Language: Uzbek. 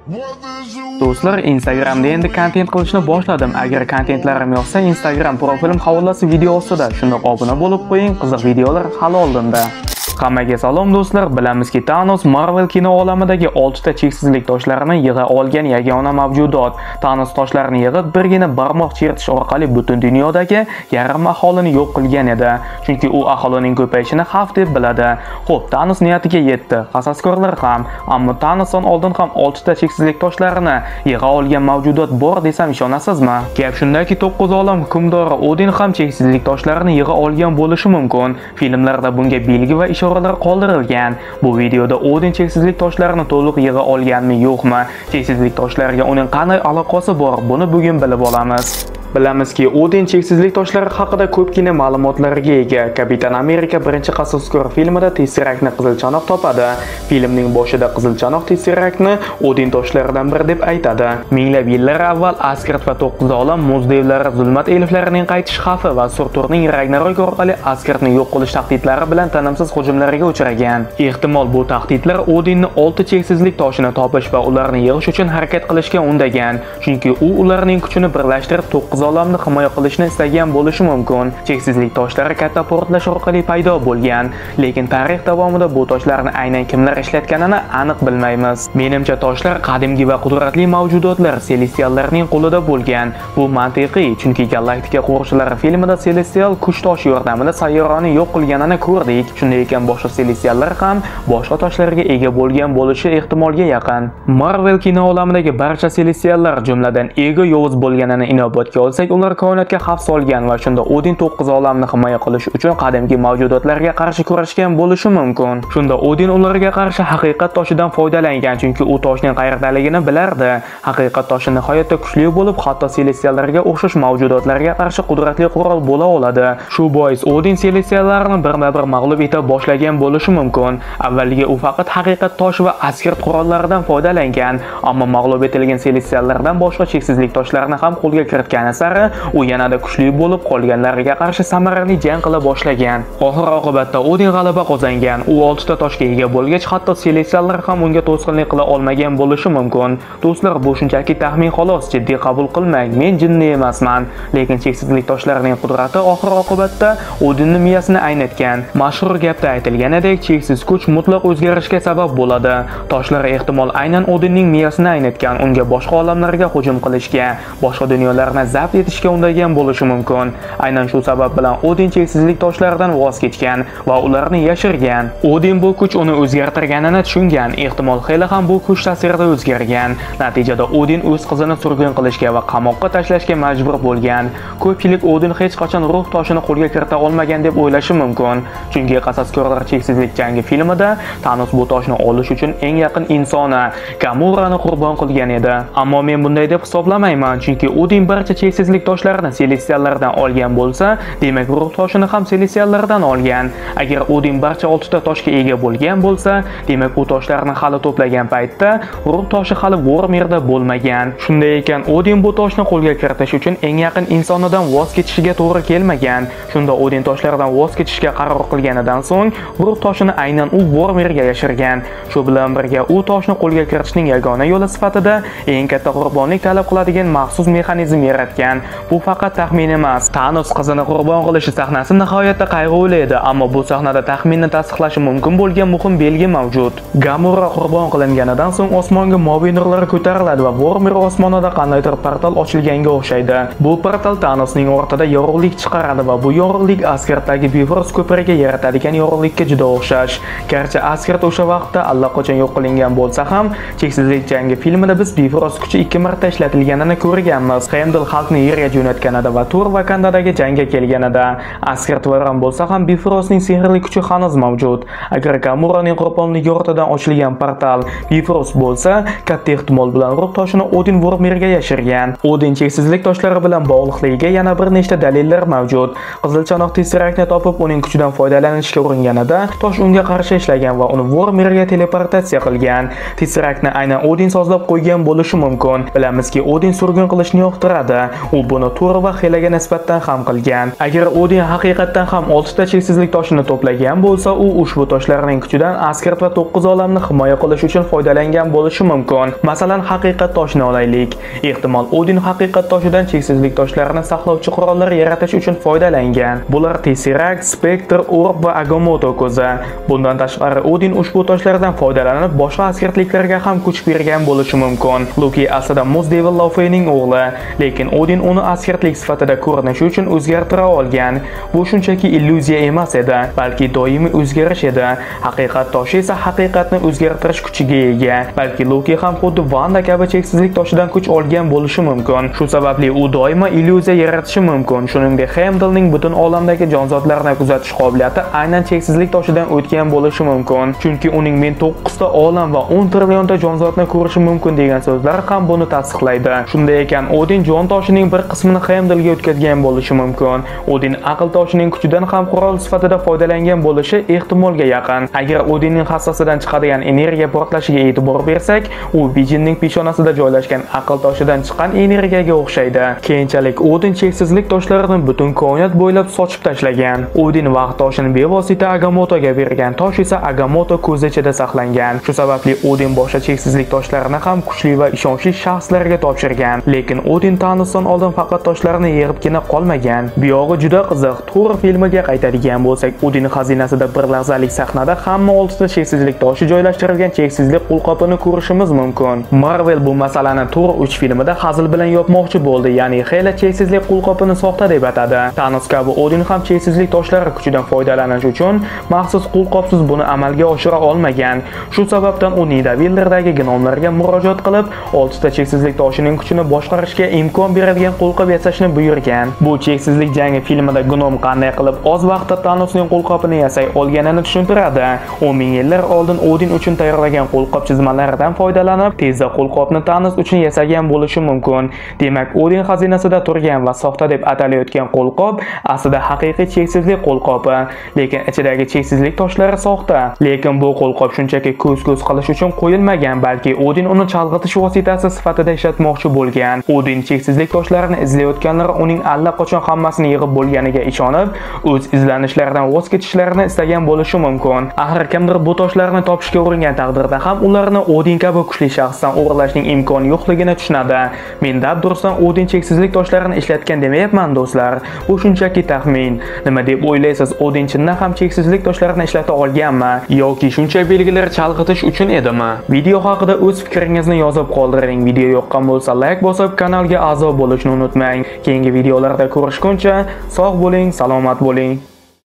Do'stlar, Instagramda endi kontent qilishni boshladim. Agar kontentlarim yoqsa, Instagram profilim havolasi video ostida. Shundoq obuna bo'lib qo'ying, qiziq videolar hali oldinda. Hammaga salom do'stlar. Bilamizki, Thanos Marvel kino olamidagi 6 ta cheksizlik toshlarini yig'a olgan yagona mavjudot. Thanos toshlarini yig'ib birgina barmoq chertish orqali butun dunyodagi yarim aholini yo'q qilgan edi. Chunki u aholining ko'payishini xavf deb biladi. Xo'p, Thanos niyatiga yetdi. Qasaskorlar ham, ammo Thanosdan oldin ham 6 ta cheksizlik toshlarini yig'a olgan mavjudot bor desam ishonasizmi? Gap shundaki, 9 olam hukmdori Odin ham cheksizlik toshlarini yig'a olgan bo'lishi mumkin. Filmlarda bunga belgi va ishoralar qoldirilgan. Bu videoda Odin cheksizlik toshlarini to'liq yig'a olganmi, yo'qmi? Cheksizlik toshlariga uning qanday aloqasi bor? Buni bugun bilib olamiz. Bilamizki, Odin cheksizlik toshlari haqida ko'pgina ma'lumotlarga ega. Kapitan Amerika birinchi qasaskor filmida Tesseraktni qizilchanoq topadi. Filmning boshida qizilchanoq Tesseraktni Odin toshlaridan biri deb aytadi. Minglab yillar avval Asgard va 9 olam muz devlari zulmat elflarining qaytish xavfi va Surturning Ragnarok orqali Asgardni yo'q qilish tahdidlari bilan tinimsiz hujumlarga uchragan. Ehtimol bu tahdidlar Odinni 6 cheksizlik toshini topish va ularni yig'ish uchun harakat qilishga undagan. Chunki u ularning kuchini birlashtirib 9 olamni himoya qilishni istagan bo'lishi mumkin. Cheksizlik toshlari katta portlash orqali paydo bo'lgan, lekin tarix davomida bu toshlarni aynan kimlar ishlatganini aniq bilmaymiz. Menimcha toshlar qadimgi va qudratli mavjudotlar Celestiallarning qo'lida bo'lgan. Bu mantiqiy, chunki Galaktika qo'riqchilari filmida Celestial kuch toshi yordamida sayyorani yo'q qilganini ko'rdik. Shunday ekan, boshqa Celestiallar ham boshqa toshlarga ega bo'lgan bo'lishi ehtimolga yaqin. Marvel kino olamidagi barcha Celestiallar, jumladan Ego yovuz bo'lganini inobatga olsak, ular koinotga xavf solgan va shunda Odin 9 olamni himoya qilish uchun qadimgi mavjudotlarga qarshi kurashgan bo'lishi mumkin. Shunda Odin ularga qarshi haqiqat toshidan foydalangan, chunki u toshning qayerdaligini bilardi. Haqiqat toshi nihoyatda kuchli bo'lib, hatto Celestiallarga o'xshash mavjudotlarga qarshi qudratli qurol bo'la oladi. Shu bois Odin Celestiallarni birma-bir mag'lub eta boshlagan bo'lishi mumkin. Avvaliga u faqat haqiqat toshi va Asgard qurollaridan foydalangan, ammo mag'lub etilgan Celestiallardan boshqa cheksizlik toshlarni ham qo'lga kiritgan sari u yanada kuchli bo'lib, qolganlariga qarshi samarali jang qila boshlagan. Oxir-oqibatda Odin g'alaba qozongan. U 6 ta toshga ega bo'lgach, hatto Celestiallar ham unga to'sqinlik qila olmagan bo'lishi mumkin. Do'stlar, bu shunchaki taxmin xolos, jiddiy qabul qilmang. Men jinni emasman, lekin cheksizlik toshlarining qudrati oxir-oqibatda Odinning miyasini aynatgan. Mashhur gapda aytilganidek, cheksiz kuch mutlaq o'zgarishga sabab bo'ladi. Toshlar ehtimol aynan Odinning miyasini aynatgan, unga boshqa olamlarga hujum qilishga, boshqa dunyolarni zabt etishga undagan bo'lishi mumkin. Aynan shu sabab bilan Odin cheksizlik toshlaridan voz kechgan va ularni yashirgan. Odin bu kuch uni o'zgartirganini tushungan. Ehtimol Hela ham bu kuch ta'sirida o'zgargan. Natijada Odin o'z qizini surgun qilishga va qamoqqa tashlashga majbur bo'lgan. Ko'pchilik Odin hech qachon ruh toshini qo'lga kirita olmagan deb o'ylashi mumkin. Chunki Qasaskorlar cheksizlik jangi filmida Thanos bu toshni olish uchun eng yaqin insoni Gamorani qurbon qilgan edi. Ammo men bunday deb hisoblamayman, chunki Odin barcha cheksizlik toshlarini Celestiallardan olgan bo'lsa, demak ruh toshini ham Celestiallardan olgan. Agar Odin barcha 6 ta toshga ega bo'lgan bo'lsa, demak u toshlarni hali to'plagan paytda ruh toshi hali Vormirda bo'lmagan. Shunday ekan, Odin bu toshni qo'lga kiritish uchun eng yaqin insonidan voz kechishiga to'g'ri kelmagan. Shunda Odin toshlardan voz kechishga qaror qilganidan so'ng, ruh toshini aynan u Vormirga yashirgan. Shu bilan birga u toshni qo'lga kiritishning yagona yo'li sifatida eng katta qurbonlik talab qiladigan maxsus mexanizm yaratgan. Bu faqat taxmin emas. Thanos qizini qurbon qilishi sahnasi nihoyatda qayg'uli edi, ammo bu sahnada taxminni tasdiqlashi mumkin bo'lgan muhim belgi mavjud. Gamora qurbon qilinganidan so'ng osmonga moviy nurlar ko'tariladi va Vormir osmonida qandaydir portal ochilganga o'xshaydi. Bu portal Thanosning ortida yorug'lik chiqaradi va bu yorug'lik Asgarddagi Bifrost ko'piriga yaratadigan yorug'likka juda o'xshash. Garchi Asgard o'sha vaqtda allaqachon yo'q qilingan bo'lsa ham, cheksizlik jangi filmida biz Bifrost kuchi 2 marta ishlatilganini ko'rganmiz. Heimdall xalqni yerga jo'natganida va Thor Vakandadagi jangga kelganida Asgard vayron bo'lsa ham Bifrostning sehrli kuchi hanuz mavjud. Agar Gamoraning qurbonligi ortidan ochilgan portal Bifrost bo'lsa, katta ehtimol bilan ruh toshini Odin Vormirga yashirgan. Odin cheksizlik toshlari bilan bog'liqligiga yana bir nechta dalillar mavjud. Qizilchanoq Tesseraktni topib, uning kuchidan foydalanishga uringanida tosh unga qarshi ishlagan va uni Vormirga teleportatsiya qilgan. Tesseraktni aynan Odin sozlab qo'ygan bo'lishi mumkin. Bilamizki, Odin surgun qilishni yoqtiradi. U buni to'g'ri va hilaga nisbatan ham qilgan. Agar Odin haqiqatan ham 6 ta cheksizlik toshini to'plagan bo'lsa, u ushbu toshlarning kuchidan Asgard va 9 olamni himoya qilish uchun foydalangan bo'lishi mumkin. Masalan, haqiqat toshini olaylik. Ehtimol Odin haqiqat toshidan cheksizlik toshlarini saqlovchi qurollar yaratish uchun foydalangan. Bular Tesseract, Spectre, Orb va Agamotto ko'zi. Bundan tashqari Odin ushbu toshlardan foydalanib boshqa asgardliklarga ham kuch bergan bo'lishi mumkin. Loki aslida Muz Devil Laufeyning o'g'li, lekin Odin uni asgardlik sifatida ko'rinishi uchun o'zgartira olgan. Bu shunchaki illyuziya emas edi, balki doimiy o'zgarish edi. Haqiqat toshi esa haqiqatni o'zgartirish kuchiga ega. Balki Loki ham xuddi Wanda kabi cheksizlik toshidan kuch olgan bo'lishi mumkin. Shu sababli u doimo illyuziya yaratishi mumkin. Shuningdek, Heimdallning butun olamdagi jonzotlarni kuzatish qobiliyati aynan cheksizlik toshidan o'tgan bo'lishi mumkin. Chunki uning men 9 ta olam va 10 trillionta jonzotni ko'rishi mumkin degan so'zlar ham buni tasdiqlaydi. Shunday ekan, Odin jon toshining bir qismini Heimdallga o'tkazgan bo'lishi mumkin. Odin aql toshining kuchidan ham qurol sifatida foydalangan bo'lishi ehtimolga yaqin. Agar Odinning hassasidan chiqadigan energiya portlashiga e'tibor bersak, u Visionning peshonasida joylashgan aql toshidan chiqqan energiyaga o'xshaydi. Keyinchalik Odin cheksizlik toshlarini butun koinot bo'ylab sochib tashlagan. Odin vaqt toshini bevosita Agamottoga bergan. Tosh esa Agamotto ko'z ichida saqlangan. Shu sababli Odin boshqa cheksizlik toshlarini ham kuchli va ishonchli shaxslarga topshirgan. Lekin Odin Thanosdan oldin faqat toshlarni yig'ibgina qolmagan. Bu yog'i juda qiziq. Thor filmiga qaytadigan bo'lsak, Odin xazinasida bir lahzalik sahnada hamma 6 ta cheksizlik toshi joylashtirilgan cheksizlik qo'lqopini ko'rishimiz mumkin. Marvel bu masalani Thor 3 filmida hazil bilan yopmoqchi bo'ldi, ya'ni Hela cheksizlik qo'lqopini soxta deb atadi. Thanos kabi Odin ham cheksizlik toshlari kuchidan foydalanish uchun maxsus qo'lqopsiz buni amalga oshira olmagan. Shu sababdan u Nidavellardagi gnomlarga murojaat qilib, 6 ta cheksizlik toshining kuchini boshqarishga imkon beradigan qo'lqop yasashni buyurgan. Bu cheksizlik jangi filmida gnom qanday qilib oz vaqtda Thanosning qo'lqopini yasay olganini tushuntiradi. 10 ming yillar oldin Odin uchun tayyorlagan qo'lqop chizmalaridan foydalanib, tezda qo'lqopni Thanos uchun yasagan bo'lishi mumkin. Demak, Odin xazinasida turgan va soxta deb atalayotgan qo'lqop aslida haqiqiy cheksizlik qo'lqopi, lekin ichidagi cheksizlik toshlari soxta. Lekin bu qo'lqop shunchaki ko'z-ko'z qilish uchun qo'yilmagan, balki Odin uni chalg'itish vositasi sifatida ishlatmoqchi bo'lgan. Odin cheksizlik toshlarini izlayotganlar uning allaqachon hammasini yig'ib bo'lganiga ishonib, o'z izlanishlaridan voz kechishlarini istagan bo'lishi mumkin. Axir kimdir bu toshlarni topishga uringan taqdirda ham ularni Odin kabi kuchli shaxsdan o'g'irlashning imkoni yo'qligini tushunadi. Men dabdurustdan Odin cheksizlik toshlarini ishlatgan demayapman do'stlar. Bu shunchaki taxmin. Nima deb o'ylaysiz? Odin chindan ham cheksizlik toshlarini ishlata olganmi yoki shuncha belgilar chalg'itish uchun edimi? Video haqida o'z fikringizni yozib qoldiring. Video yoqqan bo'lsa like bosib, kanalga a'zo bo'lishni unutmang. Keyingi videolarda ko'rishguncha sog' bo'ling, salomat bo'ling.